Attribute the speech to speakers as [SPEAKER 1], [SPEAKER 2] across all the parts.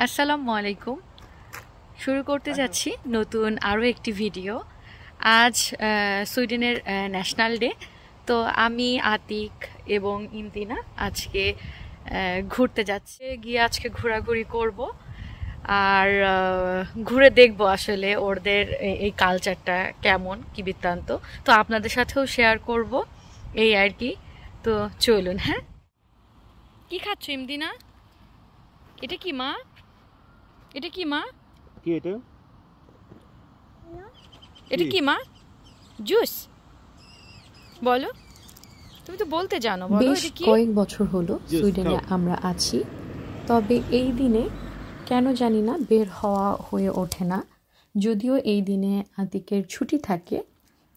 [SPEAKER 1] আসসালামু আলাইকুম। শুরু করতে যাচ্ছি নতুন আরও একটি ভিডিও। আজ সুইডেনের ন্যাশনাল ডে। তো আমি আতিক এবং ইমতিনা আজকে ঘুরতে যাচ্ছি, গিয়ে আজকে ঘোরাঘুরি করব আর ঘুরে দেখব আসলে ওদের এই কালচারটা কেমন, কি বৃত্তান্ত। তো আপনাদের সাথেও শেয়ার করব এই আর কি। তো চলুন। হ্যাঁ, কি খাচ্ছ ইমতিনা? এটা কি মা? এটা কি মা?
[SPEAKER 2] কি এটা?
[SPEAKER 1] এটা কি মা? জুস? বলো, তুমি তো বলতে জানো, বলো
[SPEAKER 3] বেশ
[SPEAKER 1] এটা কি?
[SPEAKER 3] কয়েক বছর হলো সুইডেনে আমরা আছি, তবে এই দিনে কেন জানি না বের হওয়া হয়ে ওঠে না। যদিও এই দিনে আতিকের ছুটি থাকে,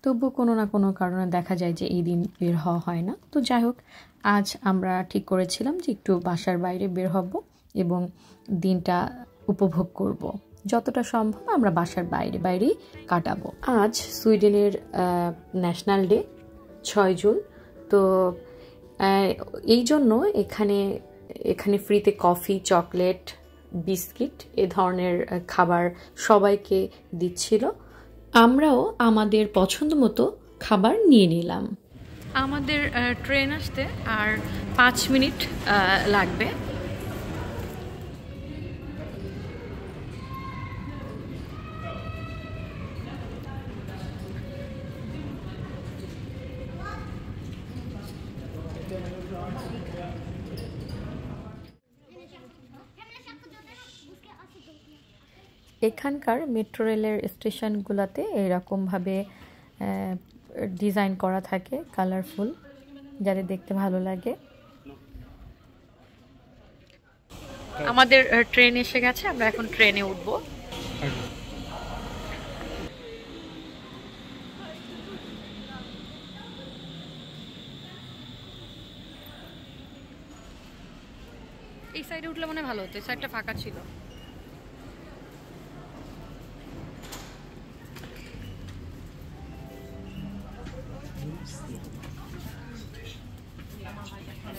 [SPEAKER 3] তবু কোনো না কোনো কারণে দেখা যায় যে এই দিন বের হওয়া হয় না। তো যাই হোক, আজ আমরা ঠিক করেছিলাম যে একটু বাসার বাইরে বের হব এবং দিনটা উপভোগ করব। যতটা সম্ভব আমরা বাসার বাইরেই কাটাবো। আজ সুইডেনের ন্যাশনাল ডে 6 জুন। তো এই জন্য এখানে ফ্রিতে কফি, চকলেট, বিস্কিট এ ধরনের খাবার সবাইকে দিচ্ছিল। আমরাও আমাদের পছন্দ মতো খাবার নিয়ে নিলাম।
[SPEAKER 1] আমাদের ট্রেন আসতে আর 5 মিনিট লাগবে।
[SPEAKER 3] এখানকার মেট্রো রেলের স্টেশনগুলোতে এরকমভাবে ডিজাইন করা থাকে, কালারফুল, যাতে দেখতে ভালো লাগে।
[SPEAKER 1] আমাদের ট্রেন এসে গেছে, আমরা এখন ট্রেনে উঠব। এই সাইডে উঠলে মনে হয় ভালো হতো, এই সাইডটা ফাঁকা ছিল।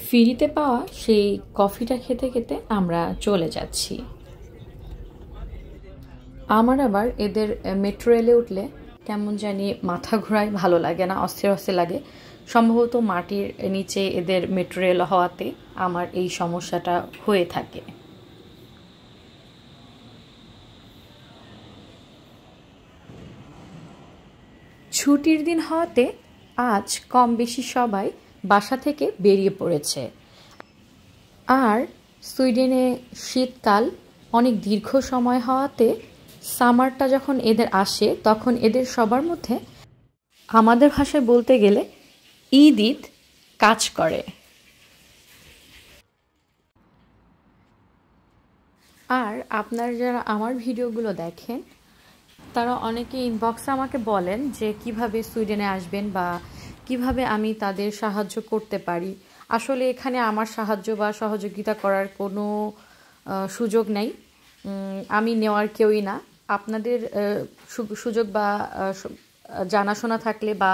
[SPEAKER 3] ফ্রিতে পাওয়া সেই কফিটা খেতে খেতে আমরা চলে যাচ্ছি। আমার আবার এদের মেট্রো রেলে উঠলে কেমন জানি মাথা ঘোরায়, ভালো লাগে না, অস্থির অস্থির লাগে। সম্ভবত মাটির নিচে এদের মেট্রো রেল হওয়াতে আমার এই সমস্যাটা হয়ে থাকে। ছুটির দিন হওয়াতে আজ কম বেশি সবাই বাসা থেকে বেরিয়ে পড়েছে। আর সুইডেনে শীতকাল অনেক দীর্ঘ সময় হওয়াতে সামারটা যখন এদের আসে তখন এদের সবার মধ্যে, আমাদের ভাষায় বলতে গেলে, ঈদ কাজ করে। আর আপনারা যারা আমার ভিডিওগুলো দেখেন তারা অনেকে ইনবক্সে আমাকে বলেন যে কিভাবে সুইডেনে আসবেন বা কিভাবে আমি তাদের সাহায্য করতে পারি। আসলে এখানে আমার সাহায্য বা সহযোগিতা করার কোনো সুযোগ নেই, আমি নেওয়ার কেউই না। আপনাদের সুযোগ বা জানাশোনা থাকলে বা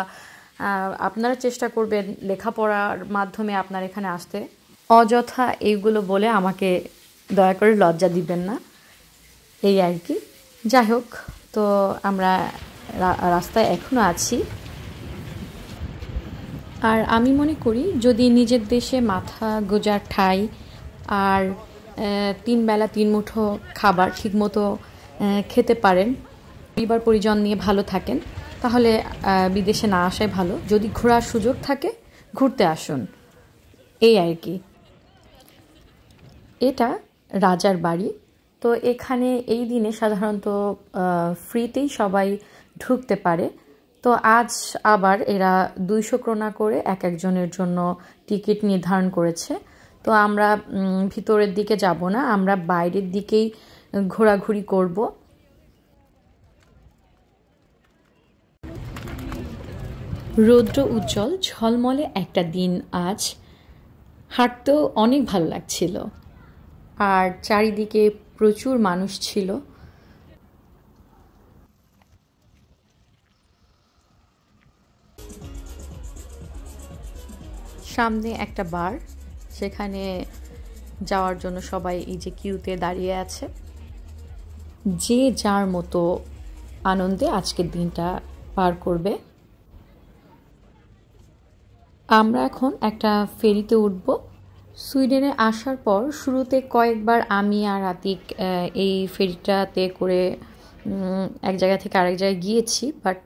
[SPEAKER 3] আপনারা চেষ্টা করবেন লেখাপড়ার মাধ্যমে আপনার এখানে আসতে, অযথা এইগুলো বলে আমাকে দয়া করে লজ্জা দিবেন না, এই আর কি। যাই হোক, তো আমরা রাস্তায় এখনও আছি। আর আমি মনে করি যদি নিজের দেশে মাথা গোজার ঠাঁই আর 3 বেলা 3 মুঠো খাবার ঠিকমতো খেতে পারেন, পরিবার পরিজন নিয়ে ভালো থাকেন, তাহলে বিদেশে না আসাই ভালো। যদি ঘোরার সুযোগ থাকে ঘুরতে আসুন, এই আর কি। এটা রাজার বাড়ি। তো এখানে এই দিনে সাধারণত ফ্রিতেই সবাই ঢুকতে পারে। তো আজ আবার এরা 200 ক্রোনা করে এক একজনের জন্য টিকিট নির্ধারণ করেছে। তো আমরা ভিতরের দিকে যাব না, আমরা বাইরের দিকেই ঘোরাঘুরি করব। রৌদ্র উজ্জ্বল ঝলমলে একটা দিন আজ, হাঁটতেও অনেক ভালো লাগছিল। আর চারিদিকে প্রচুর মানুষ ছিল। সামনে একটা বার, সেখানে যাওয়ার জন্য সবাই এই যে কিউতে দাঁড়িয়ে আছে, যে যার মতো আনন্দে আজকের দিনটা পার করবে। আমরা এখন একটা ফেরিতে উঠব। সুইডেনে আসার পর শুরুতে কয়েকবার আমি আর আতিক এই ফেরিটাতে করে এক জায়গা থেকে আরেক জায়গায় গিয়েছি, বাট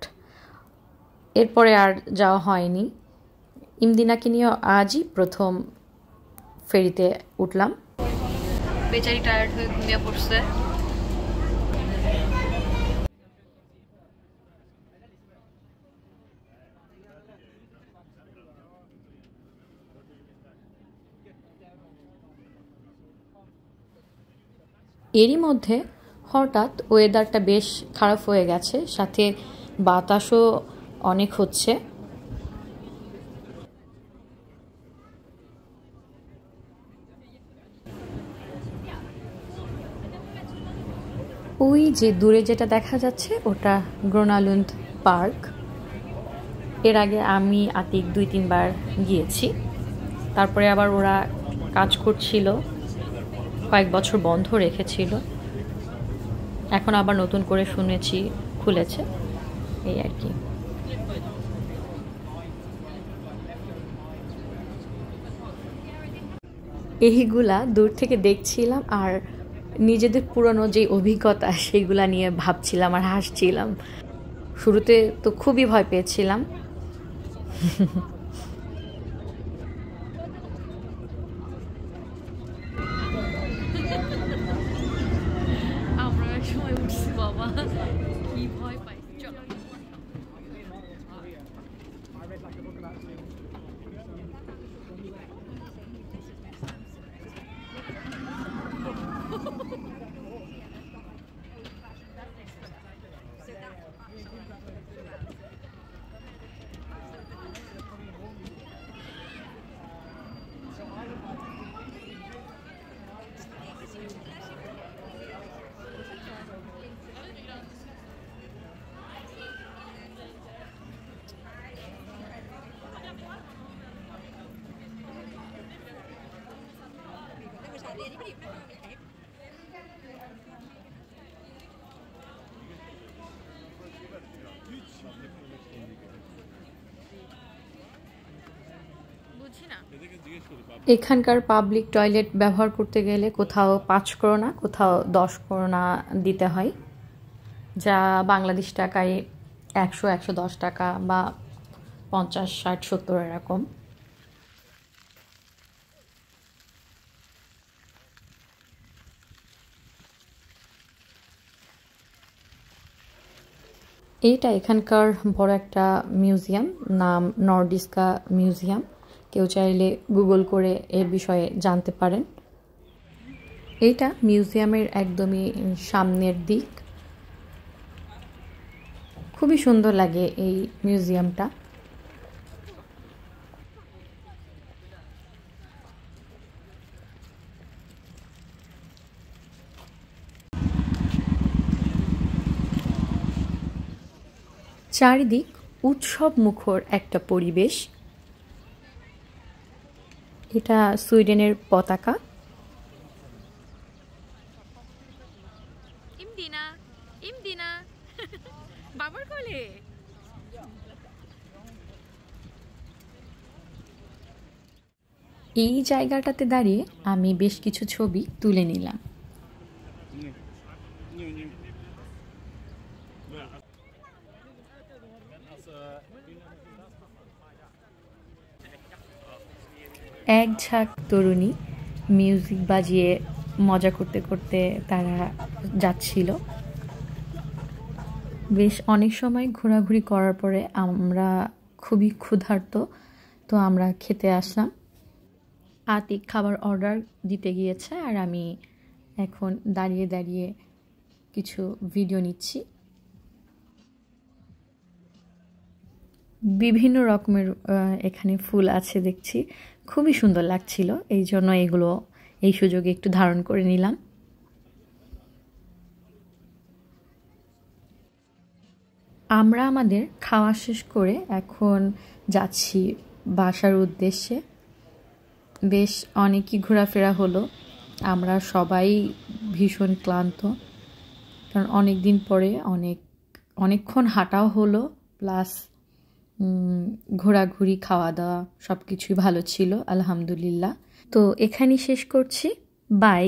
[SPEAKER 3] এরপরে আর যাওয়া হয়নি। ইমদিনাকে নিয়ে আজই প্রথম ফেরিতে উঠলাম।
[SPEAKER 1] বেচারি টায়ার্ড হয়ে ঘুমিয়ে পড়ছে।
[SPEAKER 3] এরই মধ্যে হঠাৎ ওয়েদারটা বেশ খারাপ হয়ে গেছে, সাথে বাতাসও অনেক হচ্ছে। ওই যে দূরে যেটা দেখা যাচ্ছে ওটা গ্রোনালুন্ড পার্ক। এর আগে আমি আতিক 2-3 বার গিয়েছি, তারপরে আবার ওরা কাজ করছিল, কয়েক বছর বন্ধ রেখেছিল, এখন আবার নতুন করে শুনেছি খুলেছে, এই আর কি। এইগুলা দূর থেকে দেখছিলাম আর নিজেদের পুরনো যে অভিজ্ঞতা সেগুলা নিয়ে ভাবছিলাম আর হাসছিলাম। শুরুতে তো খুবই ভয় পেয়েছিলাম।
[SPEAKER 1] আমরা সময় উঠছি বাবা, কি ভয় পাই। চলো
[SPEAKER 3] এখানকার পাবলিক টয়লেট ব্যবহার করতে গেলে কোথাও 5 করোনা, কোথাও 10 করোনা দিতে হয়, যা বাংলাদেশ টাকায় 100-110 টাকা বা 50-60-70 এরকম। এইটা এখানকার বড় একটা মিউজিয়াম, নাম নর্ডিস্কা মিউজিয়াম। কেউ চাইলে গুগল করে এর বিষয়ে জানতে পারেন। এইটা মিউজিয়ামের একদমই সামনের দিক। খুবই সুন্দর লাগে এই মিউজিয়ামটা। চারিদিক উৎসব মুখর একটা পরিবেশ। এটা সুইডেনের পতাকা।
[SPEAKER 1] ইমদিনা, ইমদিনা বাবার কোলে।
[SPEAKER 3] এই জায়গাটাতে দাঁড়িয়ে আমি বেশ কিছু ছবি তুলে নিলাম। এক ঝাঁক তরুণী মিউজিক বাজিয়ে মজা করতে করতে তারা যাচ্ছিল। বেশ অনেক সময় ঘোরাঘুরি করার পরে আমরা খুবই ক্ষুধার্ত, তো আমরা খেতে আসলাম। আতিক খাবার অর্ডার দিতে গিয়েছে আর আমি এখন দাঁড়িয়ে দাঁড়িয়ে কিছু ভিডিও নিচ্ছি। বিভিন্ন রকমের এখানে ফুল আছে দেখছি, খুবই সুন্দর লাগছিল, এই জন্য এগুলো এই সুযোগে একটু ধারণ করে নিলাম। আমরা আমাদের খাওয়া শেষ করে এখন যাচ্ছি বাসার উদ্দেশ্যে। বেশ অনেকই ঘোরাফেরা হলো। আমরা সবাই ভীষণ ক্লান্ত, কারণ অনেক দিন পরে অনেকক্ষণ হাঁটাও হলো, প্লাস ঘোরাঘুরি, খাওয়া দাওয়া সব কিছুই ভালো ছিল আলহামদুলিল্লাহ। তো এখানেই শেষ করছি। বাই।